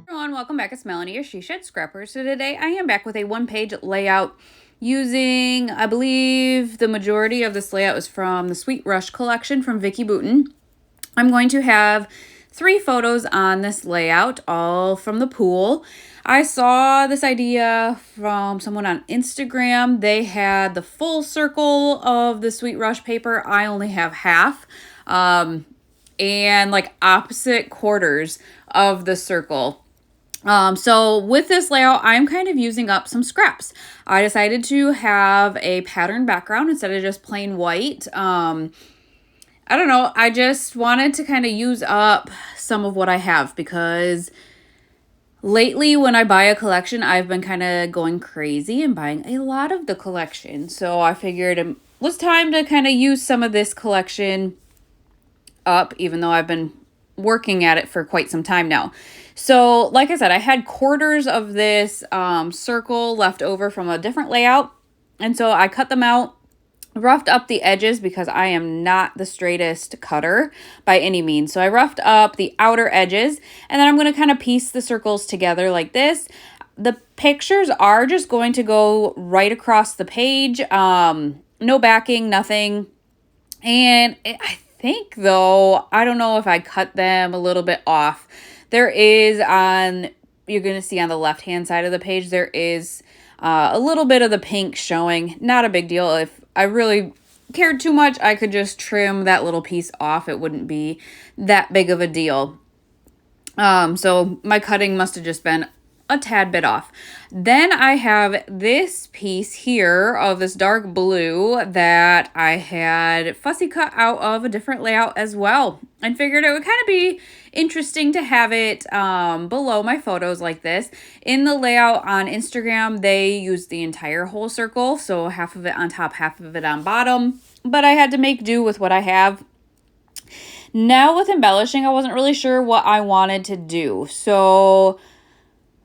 Everyone, welcome back. It's Melanie, your She Shed Scrapper. So today I am back with a one-page layout using, I believe the majority of this layout is from the Sweet Rush collection from Vicki Boutin. I'm going to have 3 photos on this layout, all from the pool. I saw this idea from someone on Instagram. They had the full circle of the Sweet Rush paper. I only have half. And like opposite quarters of the circle. So with this layout, I'm kind of using up some scraps. I decided to have a pattern background instead of just plain white. I don't know. I just wanted to kind of use up some of what I have because lately when I buy a collection, I've been kind of going crazy and buying a lot of the collection. So I figured it was time to kind of use some of this collection up, even though I've been working at it for quite some time now. So like I said, I had quarters of this circle left over from a different layout. And so I cut them out, roughed up the edges because I am not the straightest cutter by any means. So I roughed up the outer edges and then I'm going to kind of piece the circles together like this. The pictures are just going to go right across the page. No backing, nothing. And I think though, I don't know if I cut them a little bit off. There is you're going to see on the left hand side of the page, there is a little bit of the pink showing. Not a big deal. If I really cared too much, I could just trim that little piece off. It wouldn't be that big of a deal. So my cutting must have just been a tad bit off. Then I have this piece here of this dark blue that I had fussy cut out of a different layout as well, and figured it would kind of be interesting to have it below my photos like this. In the layout on Instagram, they used the entire whole circle, so half of it on top, half of it on bottom, but I had to make do with what I have. Now with embellishing, I wasn't really sure what I wanted to do, so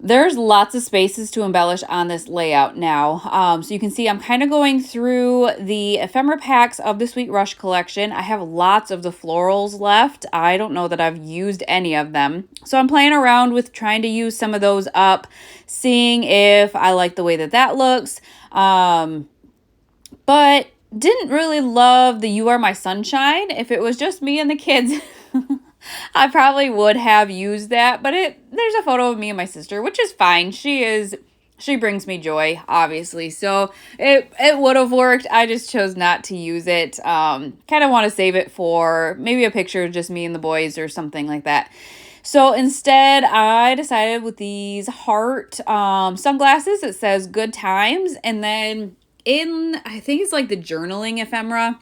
there's lots of spaces to embellish on this layout now. So you can see I'm kind of going through the ephemera packs of the Sweet Rush collection. I have lots of the florals left. I don't know that I've used any of them. So I'm playing around with trying to use some of those up, seeing if I like the way that that looks. But didn't really love the You Are My Sunshine. If it was just me and the kids, I probably would have used that, but there's a photo of me and my sister, which is fine. She brings me joy, obviously. So it would have worked. I just chose not to use it. Kind of want to save it for maybe a picture of just me and the boys or something like that. So instead, I decided with these heart sunglasses, it says good times. And then I think it's like the journaling ephemera,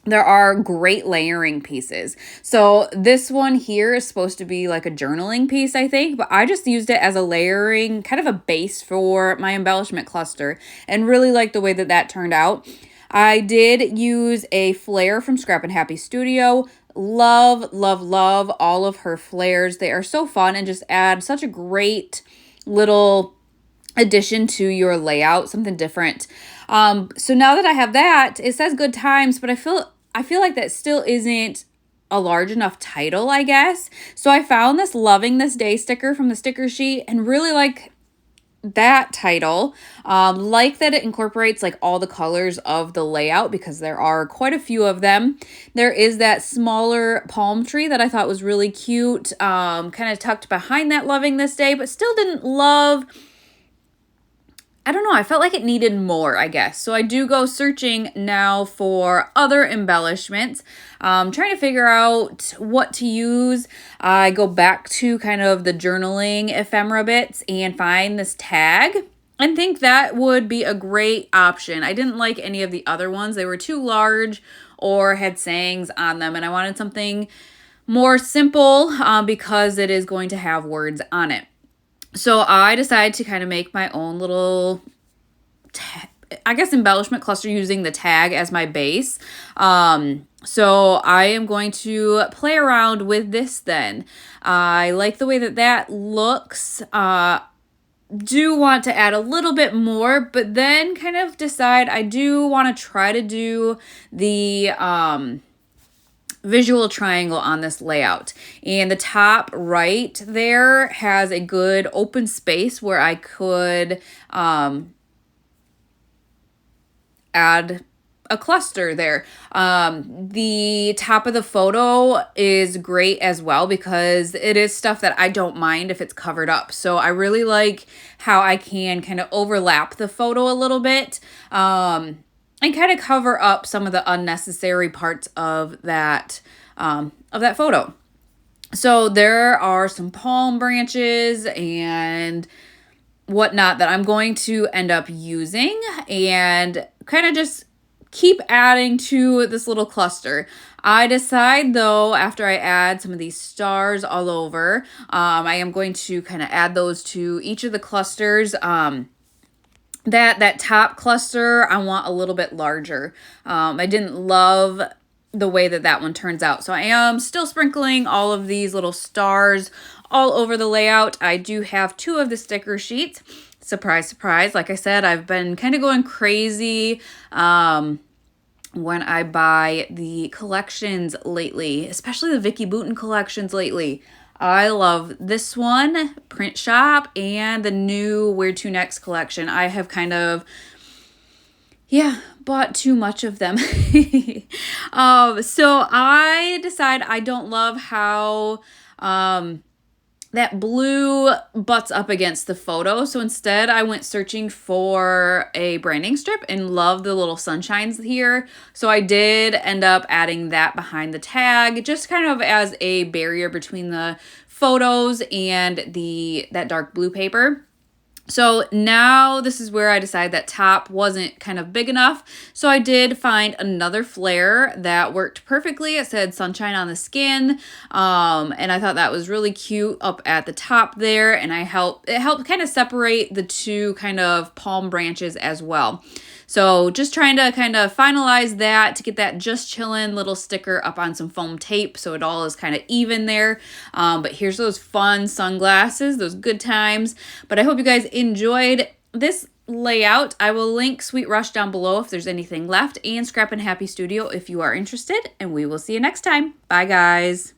there are great layering pieces. So this one here is supposed to be like a journaling piece, I think, but I just used it as a layering, kind of a base for my embellishment cluster, and really like the way that that turned out. I did use a flare from Scrap and Happy Studio. Love, love, love all of her flares. They are so fun and just add such a great little addition to your layout, something different. So now that I have that, it says good times, but I feel like that still isn't a large enough title, I guess. So I found this Loving This Day sticker from the sticker sheet and really like that title. Like that it incorporates like all the colors of the layout because there are quite a few of them. There is that smaller palm tree that I thought was really cute, kind of tucked behind that Loving This Day, but still didn't love. I don't know, I felt like it needed more, I guess. So I do go searching now for other embellishments, trying to figure out what to use. I go back to kind of the journaling ephemera bits and find this tag and think that would be a great option. I didn't like any of the other ones. They were too large or had sayings on them, and I wanted something more simple because it is going to have words on it. So I decided to kind of make my own little, embellishment cluster using the tag as my base. So I am going to play around with this then. I like the way that that looks. Do want to add a little bit more, but then kind of decide I do want to try to do the visual triangle on this layout. And the top right there has a good open space where I could add a cluster there. The top of the photo is great as well because it is stuff that I don't mind if it's covered up. So I really like how I can kind of overlap the photo a little bit and kind of cover up some of the unnecessary parts of that photo. So there are some palm branches and whatnot that I'm going to end up using and kind of just keep adding to this little cluster. I decide though, after I add some of these stars all over, I am going to kind of add those to each of the clusters. That top cluster, I want a little bit larger. I didn't love the way that one turns out. So I am still sprinkling all of these little stars all over the layout. I do have 2 of the sticker sheets. Surprise, surprise. Like I said, I've been kind of going crazy when I buy the collections lately, especially the Vicki Boutin collections lately. I love this one, Print Shop, and the new Where to Next collection. I have kind of, bought too much of them. So I decide I don't love how that blue butts up against the photo. So instead I went searching for a branding strip and love the little sunshines here. So I did end up adding that behind the tag, just kind of as a barrier between the photos and that dark blue paper. So now this is where I decided that top wasn't kind of big enough. So I did find another flare that worked perfectly. It said sunshine on the skin. And I thought that was really cute up at the top there. And it helped kind of separate the 2 kind of palm branches as well. So just trying to kind of finalize that to get that just chillin' little sticker up on some foam tape so it all is kind of even there. But here's those fun sunglasses, those good times. But I hope you guys enjoyed this layout. I will link Sweet Rush down below if there's anything left, and Scrap and Happy Studio if you are interested. And we will see you next time. Bye, guys.